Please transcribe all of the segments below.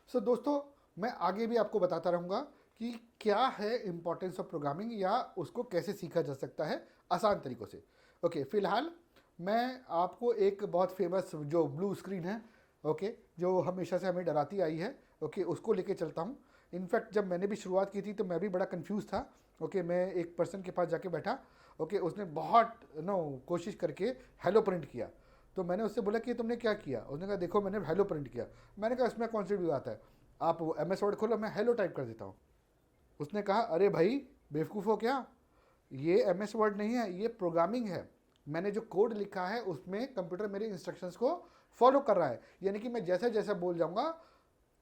सो दोस्तों, मैं आगे भी आपको बताता रहूँगा कि क्या है इम्पोर्टेंस ऑफ प्रोग्रामिंग या उसको कैसे सीखा जा सकता है आसान तरीक़ों से। ओके, फ़िलहाल मैं आपको एक बहुत फेमस जो ब्लू स्क्रीन है, ओके, जो हमेशा से हमें डराती आई है, ओके, उसको लेके चलता हूँ। इनफैक्ट जब मैंने भी शुरुआत की थी तो मैं भी बड़ा कंफ्यूज था। ओके, मैं एक पर्सन के पास जाके बैठा। ओके, उसने बहुत कोशिश करके हेलो प्रिंट किया। तो मैंने उससे बोला कि तुमने क्या किया? उसने कहा देखो मैंने हेलो प्रिंट किया। मैंने कहा इसमें कौन सी भी बात है, आप वो एम एस वर्ड खोलो, मैं हेलो टाइप कर देता हूँ। उसने कहा अरे भाई बेवकूफ़ हो क्या, ये एम एस वर्ड नहीं है, ये प्रोग्रामिंग है। मैंने जो कोड लिखा है उसमें कंप्यूटर मेरे इंस्ट्रक्शंस को फॉलो कर रहा है, यानी कि मैं जैसे जैसे बोल जाऊंगा,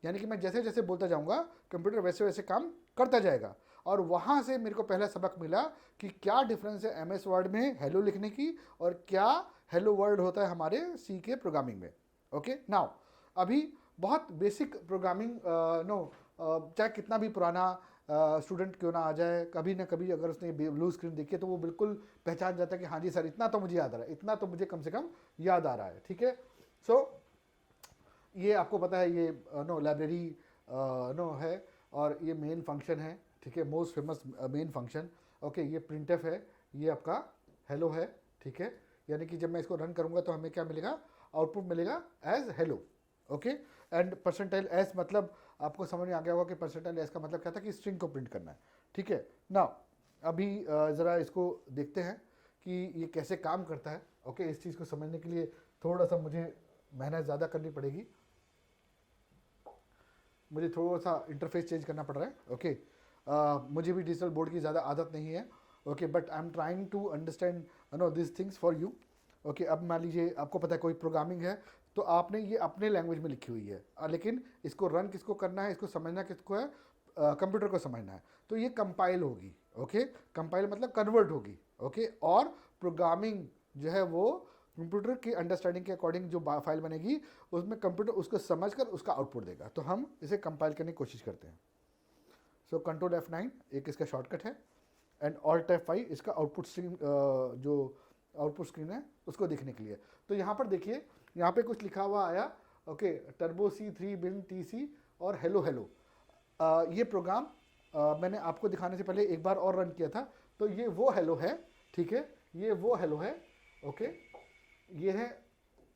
यानी कि मैं जैसे जैसे बोलता जाऊंगा कंप्यूटर वैसे वैसे काम करता जाएगा। और वहाँ से मेरे को पहला सबक मिला कि क्या डिफरेंस है एम एस वर्ड में हेलो लिखने की और क्या हेलो वर्ड होता है हमारे सी के प्रोग्रामिंग में। ओके, नाउ अभी बहुत बेसिक प्रोग्रामिंग चाहे कितना भी पुराना स्टूडेंट क्यों ना आ जाए, कभी ना कभी अगर उसने ब्लू स्क्रीन देखी है तो वो बिल्कुल पहचान जाता है कि हाँ जी सर, इतना तो मुझे याद आ रहा है, इतना तो मुझे कम से कम याद आ रहा है। ठीक है, सो ये आपको पता है, ये लाइब्रेरी नो है और ये मेन फंक्शन है। ठीक है, most famous main function. Okay, ये प्रिंटफ है, ये आपका हेलो है। ठीक है, यानी कि जब मैं इसको रन करूंगा तो हमें क्या मिलेगा, आउटपुट मिलेगा as hello. Okay, and percentile as मतलब आपको समझ में आ गया होगा कि परसेंटाइल एस का मतलब क्या था कि स्ट्रिंग को प्रिंट करना है। ठीक है, नाउ अभी ज़रा इसको देखते हैं कि ये कैसे काम करता है। ओके, इस चीज़ को समझने के लिए थोड़ा सा मुझे मेहनत ज़्यादा करनी पड़ेगी, मुझे थोड़ा सा इंटरफेस चेंज करना पड़ रहा है। ओके, मुझे भी डिजिटल बोर्ड की ज़्यादा आदत नहीं है। Okay, but I am trying to understand this things for you. Okay, अब मान लीजिए आपको पता है कोई प्रोग्रामिंग है तो आपने ये अपने लैंग्वेज में लिखी हुई है, लेकिन इसको रन किसको करना है, इसको समझना किसको है, कंप्यूटर को समझना है। तो ये कंपाइल होगी। ओके, कंपाइल मतलब कन्वर्ट होगी। ओके, और प्रोग्रामिंग जो है वो कंप्यूटर की अंडरस्टैंडिंग के अकॉर्डिंग जो फाइल बनेगी उसमें कंप्यूटर उसको समझकर उसका आउटपुट देगा। तो हम इसे कंपाइल करने की कोशिश करते हैं। सो कंट्रोल F9 एक इसका शॉर्टकट है एंड ऑल्ट F5 इसका आउटपुट स्क्रीन, जो आउटपुट स्क्रीन है उसको देखने के लिए। तो यहाँ पर देखिए, यहाँ पे कुछ लिखा हुआ आया। ओके, टर्बो C3 बिन TC और हेलो हेलो। ये प्रोग्राम मैंने आपको दिखाने से पहले एक बार और रन किया था। तो ये वो हेलो है। ठीक है, ये वो हेलो है। ओके, ये है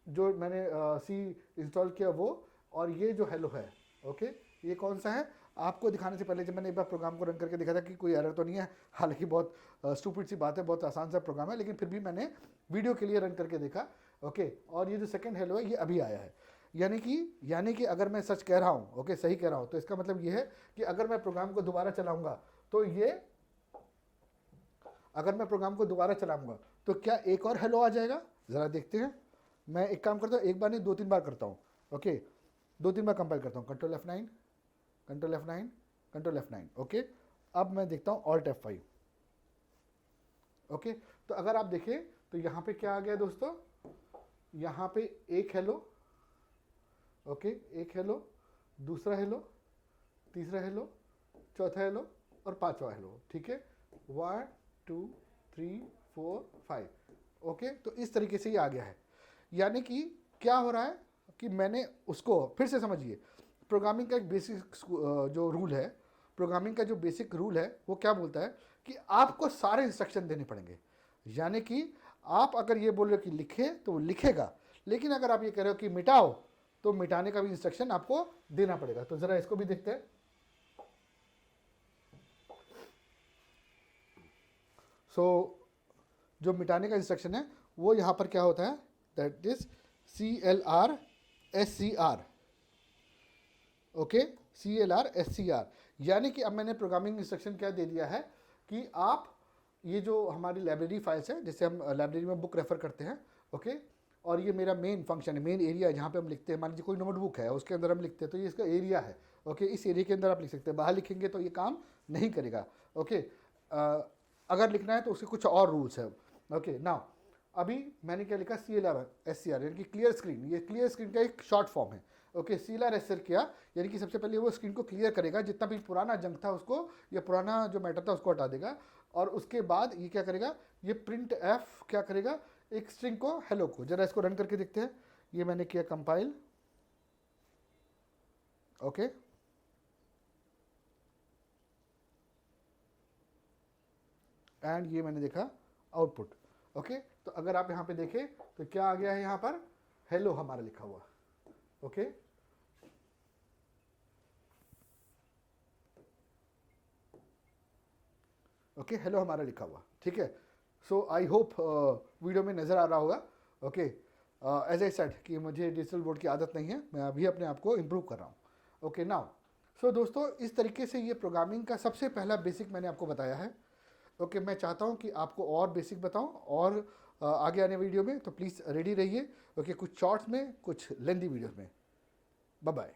जो मैंने सी इंस्टॉल किया वो, और ये जो हेलो है। ओके, ये कौन सा है आपको दिखाने से पहले जब मैंने एक बार प्रोग्राम को रन करके देखा था कि कोई एरर तो नहीं है। हालांकि बहुत स्टूपिड सी बात है, बहुत आसान सा प्रोग्राम है, लेकिन फिर भी मैंने वीडियो के लिए रन करके देखा। ओके, और ये जो सेकंड हेलो है ये अभी आया है। यानी कि अगर मैं सच कह रहा हूँ, ओके, सही कह रहा हूँ, तो इसका मतलब ये है कि अगर मैं प्रोग्राम को दोबारा चलाऊंगा तो ये, अगर मैं प्रोग्राम को दोबारा चलाऊंगा तो क्या एक और हेलो आ जाएगा, ज़रा देखते हैं। मैं एक काम करता हूँ, एक बार नहीं 2-3 बार करता हूँ। ओके, 2-3 बार कंपाइल करता हूँ। Control F9, control F9, control F9। Okay, अब मैं देखता हूँ ऑल्ट F5। ओके, तो अगर आप देखें तो यहाँ पे क्या आ गया दोस्तों, यहाँ पे एक हेलो। ओके, एक हेलो, दूसरा हेलो, तीसरा हेलो, चौथा हेलो और पांचवा हेलो। ठीक है, 1 2 3 4 5। ओके, तो इस तरीके से ये आ गया है। यानी कि क्या हो रहा है कि मैंने उसको फिर से समझिए, प्रोग्रामिंग का एक बेसिक जो रूल है, प्रोग्रामिंग का जो बेसिक रूल है वो क्या बोलता है कि आपको सारे इंस्ट्रक्शन देने पड़ेंगे। यानी कि आप अगर ये बोल रहे हो कि लिखे तो वो लिखेगा, लेकिन अगर आप ये कह रहे हो कि मिटाओ तो मिटाने का भी इंस्ट्रक्शन आपको देना पड़ेगा। तो ज़रा इसको भी देखते हैं। सो जो मिटाने का इंस्ट्रक्शन है वो यहाँ पर क्या होता है, that is CLR SCR। Okay, CLR SCR। यानी कि अब मैंने प्रोग्रामिंग इंस्ट्रक्शन क्या दे दिया है कि आप ये जो हमारी लाइब्रेरी फाइल्स है, जैसे हम लाइब्रेरी में बुक रेफर करते हैं। ओके, और ये मेरा मेन फंक्शन है, मेन एरिया है जहाँ पे हम लिखते हैं। मान लीजिए कोई नोटबुक है उसके अंदर हम लिखते हैं, तो ये इसका एरिया है। ओके, इस एरिया के अंदर आप लिख सकते हैं, बाहर लिखेंगे तो ये काम नहीं करेगा। ओके, अगर लिखना है तो उसके कुछ और रूल्स है। ओके, नाउ अभी मैंने क्या लिखा, CLR SCR यानी कि क्लियर स्क्रीन। ये क्लियर स्क्रीन का एक शॉर्ट फॉर्म है। ओके, CLR SCR किया यानी कि सबसे पहले वो स्क्रीन को क्लियर करेगा, जितना भी पुराना जंक था उसको या पुराना जो मैटर था उसको हटा देगा। और उसके बाद ये क्या करेगा, ये प्रिंट एफ क्या करेगा, एक स्ट्रिंग को, हेलो को। जरा इसको रन करके देखते हैं। ये मैंने किया कंपाइल, ओके, एंड ये मैंने देखा आउटपुट। ओके, तो अगर आप यहाँ पे देखें तो क्या आ गया है यहाँ पर, हेलो हमारा लिखा हुआ। ओके, ओके, हेलो हमारा लिखा हुआ, ठीक है। सो आई होप वीडियो में नज़र आ रहा होगा। ओके, एज आई सेड कि मुझे डिजिटल बोर्ड की आदत नहीं है, मैं अभी अपने आप को इम्प्रूव कर रहा हूँ। ओके नाउ, सो दोस्तों इस तरीके से ये प्रोग्रामिंग का सबसे पहला बेसिक मैंने आपको बताया है। ओके, मैं चाहता हूँ कि आपको और बेसिक बताऊँ और आगे आने वीडियो में, तो प्लीज़ रेडी रहिए। ओके, कुछ शॉर्ट्स में, कुछ लेंदी वीडियोस में। Bye bye.